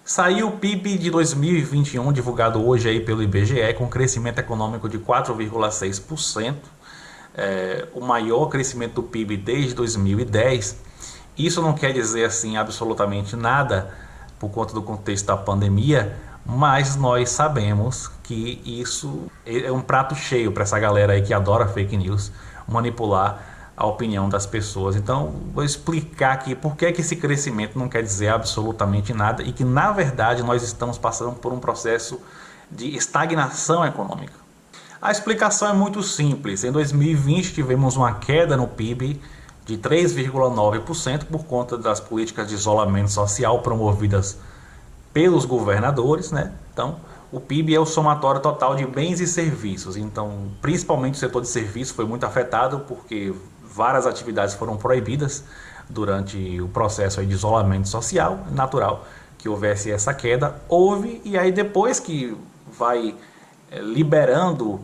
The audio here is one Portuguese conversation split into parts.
Saiu o PIB de 2021, divulgado hoje aí pelo IBGE, com crescimento econômico de 4,6%, o maior crescimento do PIB desde 2010. Isso não quer dizer assim absolutamente nada por conta do contexto da pandemia, mas nós sabemos que isso é um prato cheio para essa galera aí que adora fake news, manipular a opinião das pessoas. Então, vou explicar aqui por que esse crescimento não quer dizer absolutamente nada e que, na verdade, nós estamos passando por um processo de estagnação econômica. A explicação é muito simples. Em 2020, tivemos uma queda no PIB de 3,9% por conta das políticas de isolamento social promovidas pelos governadores, né? Então, o PIB é o somatório total de bens e serviços. Então, principalmente o setor de serviços foi muito afetado porque várias atividades foram proibidas durante o processo de isolamento social. Natural que houvesse essa queda. Houve, e aí depois que vai liberando,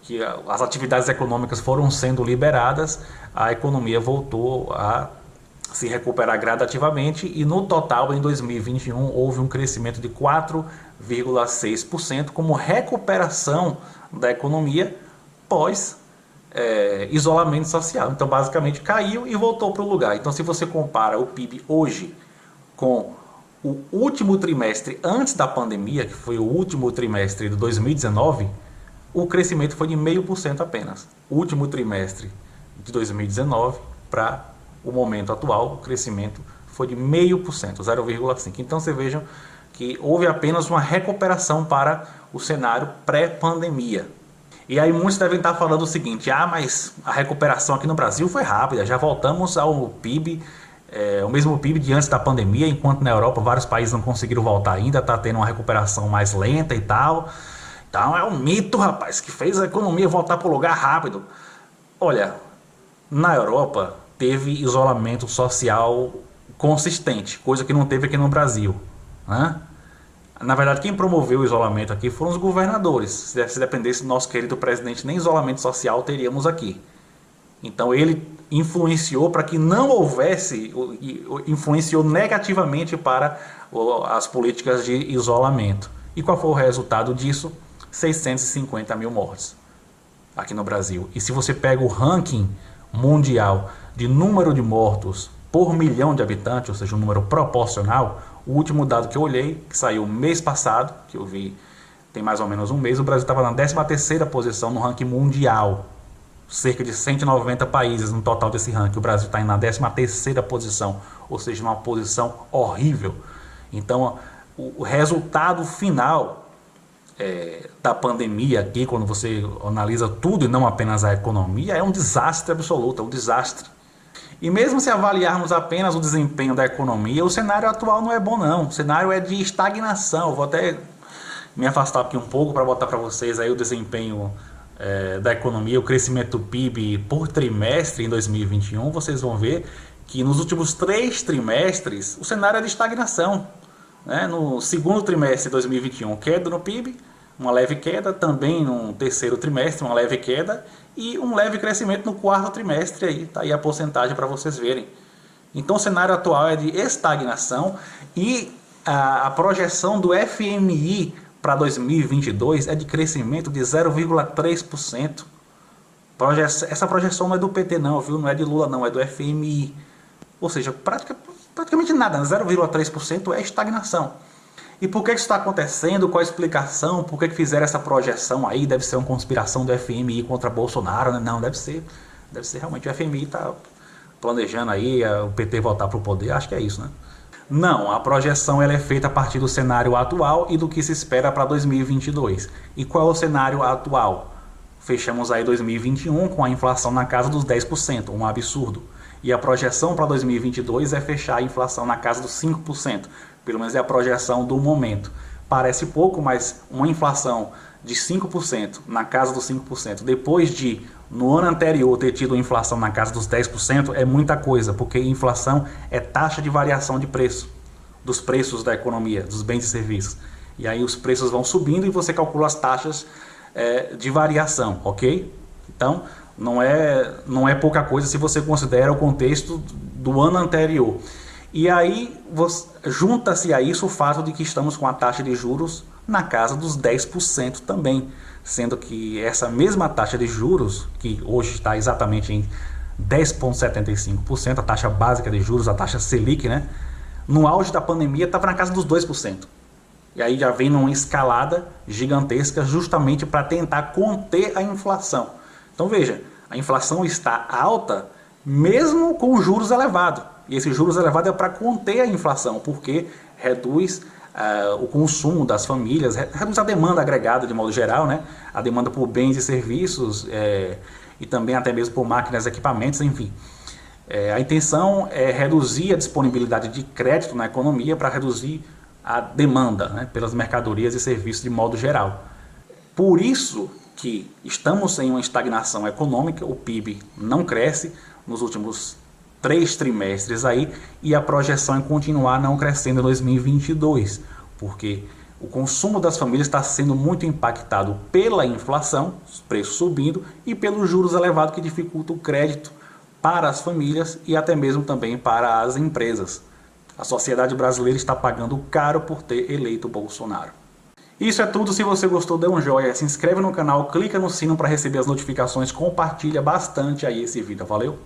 que as atividades econômicas foram sendo liberadas, a economia voltou a se recuperar gradativamente e no total em 2021 houve um crescimento de 4,6% como recuperação da economia pós isolamento social. Então basicamente caiu e voltou para o lugar. Então se você compara o PIB hoje com o último trimestre antes da pandemia, que foi o último trimestre de 2019, o crescimento foi de 0,5% apenas. O último trimestre de 2019 para o momento atual, o crescimento foi de 0,5%, 0,5%. Então você vejam que houve apenas uma recuperação para o cenário pré-pandemia. E aí muitos devem estar falando o seguinte: mas a recuperação aqui no Brasil foi rápida, já voltamos ao PIB, o mesmo PIB de antes da pandemia, enquanto na Europa vários países não conseguiram voltar ainda, está tendo uma recuperação mais lenta e tal. Então é um mito, rapaz, que fez a economia voltar para o lugar rápido. Olha, na Europa teve isolamento social consistente, coisa que não teve aqui no Brasil, né? Na verdade, quem promoveu o isolamento aqui foram os governadores. Se dependesse do nosso querido presidente, nem isolamento social teríamos aqui. Então ele influenciou para que não houvesse, influenciou negativamente para as políticas de isolamento. E qual foi o resultado disso? 650 mil mortes aqui no Brasil. E se você pega o ranking mundial de número de mortos por milhão de habitantes, ou seja, um número proporcional, o último dado que eu olhei, que saiu mês passado, que eu vi tem mais ou menos um mês, o Brasil estava na 13ª posição no ranking mundial. Cerca de 190 países no total desse ranking. O Brasil está na 13ª posição, ou seja, numa posição horrível. Então, o resultado final da pandemia aqui, quando você analisa tudo e não apenas a economia, é um desastre absoluto, é um desastre. E mesmo se avaliarmos apenas o desempenho da economia, o cenário atual não é bom não, o cenário é de estagnação. Eu vou até me afastar aqui um pouco para botar para vocês aí o desempenho da economia, o crescimento do PIB por trimestre em 2021, vocês vão ver que nos últimos 3 trimestres o cenário é de estagnação, né? No segundo trimestre de 2021, queda no PIB, uma leve queda, também no terceiro trimestre, uma leve queda, e um leve crescimento no quarto trimestre, aí está aí a porcentagem para vocês verem. Então o cenário atual é de estagnação e a projeção do FMI para 2022 é de crescimento de 0,3%. Essa projeção não é do PT não, viu? Não é de Lula não, é do FMI. Ou seja, praticamente nada, 0,3% é estagnação. E por que isso está acontecendo? Qual a explicação? Por que fizeram essa projeção aí? Deve ser uma conspiração do FMI contra Bolsonaro, né? Não, deve ser realmente o FMI está planejando aí o PT voltar para o poder, acho que é isso, né? Não, a projeção ela é feita a partir do cenário atual e do que se espera para 2022. E qual é o cenário atual? Fechamos aí 2021 com a inflação na casa dos 10%, um absurdo. E a projeção para 2022 é fechar a inflação na casa dos 5%. Pelo menos é a projeção do momento. Parece pouco, mas uma inflação de 5%, na casa dos 5%, depois de, no ano anterior, ter tido uma inflação na casa dos 10%, é muita coisa, porque inflação é taxa de variação de preço, dos preços da economia, dos bens e serviços. E aí os preços vão subindo e você calcula as taxas de variação, ok? Então, não é pouca coisa se você considera o contexto do ano anterior. E aí junta-se a isso o fato de que estamos com a taxa de juros na casa dos 10% também, sendo que essa mesma taxa de juros, que hoje está exatamente em 10,75%, a taxa básica de juros, a taxa Selic, né? No auge da pandemia estava na casa dos 2%. E aí já vem numa escalada gigantesca justamente para tentar conter a inflação. Então veja, a inflação está alta mesmo com os juros elevados. E esse juros elevado é para conter a inflação, porque reduz o consumo das famílias, reduz a demanda agregada de modo geral, né? A demanda por bens e serviços e também até mesmo por máquinas e equipamentos, enfim. A intenção é reduzir a disponibilidade de crédito na economia para reduzir a demanda, né, pelas mercadorias e serviços de modo geral. Por isso que estamos em uma estagnação econômica, o PIB não cresce nos últimos 3 trimestres aí, e a projeção é continuar não crescendo em 2022, porque o consumo das famílias está sendo muito impactado pela inflação, os preços subindo, e pelos juros elevados que dificultam o crédito para as famílias e até mesmo também para as empresas. A sociedade brasileira está pagando caro por ter eleito Bolsonaro. Isso é tudo. Se você gostou, dê um joinha, se inscreve no canal, clica no sino para receber as notificações, compartilha bastante aí esse vídeo. Valeu!